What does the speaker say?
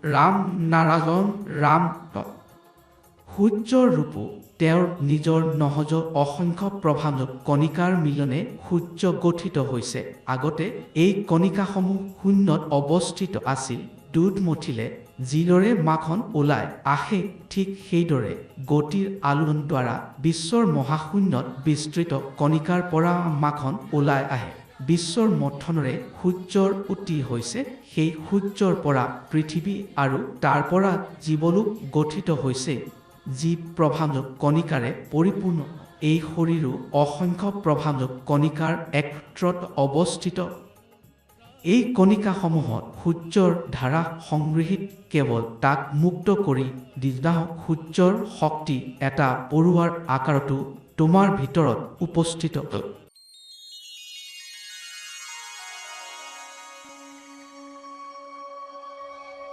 ৰাম নাৰায়ণ ৰাম সূৰ্যৰ ৰূপো তেওঁৰ নিজৰ নহজ অসংখ্য প্ৰভাৱক কণিকাৰ মিলনে সূৰ্য গঠিত হৈছে। আগতে এই কণিকাসমূহ শূন্যত অৱস্থিত আছিল। দুধ মঠিলে যিদৰে মাখন ওলাই আহে, ঠিক সেইদৰে গতিৰ আলোড়ন দ্বাৰা বিশ্বৰ মহাশূন্যত বিস্তৃত কণিকাৰ পৰা মাখন ওলাই আহে। বিশ্বৰ মথনৰে সূৰ্যৰ উৎপত্তি হৈছে। সেই সূৰ্যৰ পৰা পৃথিৱী আৰু তাৰ পৰা জীৱলোক গঠিত হৈছে, যি প্ৰভাৱক কণিকাৰে পৰিপূৰ্ণ। এই শৰীৰো অসংখ্য প্ৰভাৱক কণিকাৰ একত্ৰত অৱস্থিত। এই কণিকাসমূহত সূৰ্যৰ ধাৰা সংগৃহীত, কেৱল তাক মুক্ত কৰি দিয়াহ সূৰ্যৰ শক্তি এটা পৰুৱাৰ আকাৰতো তোমাৰ ভিতৰত উপস্থিত।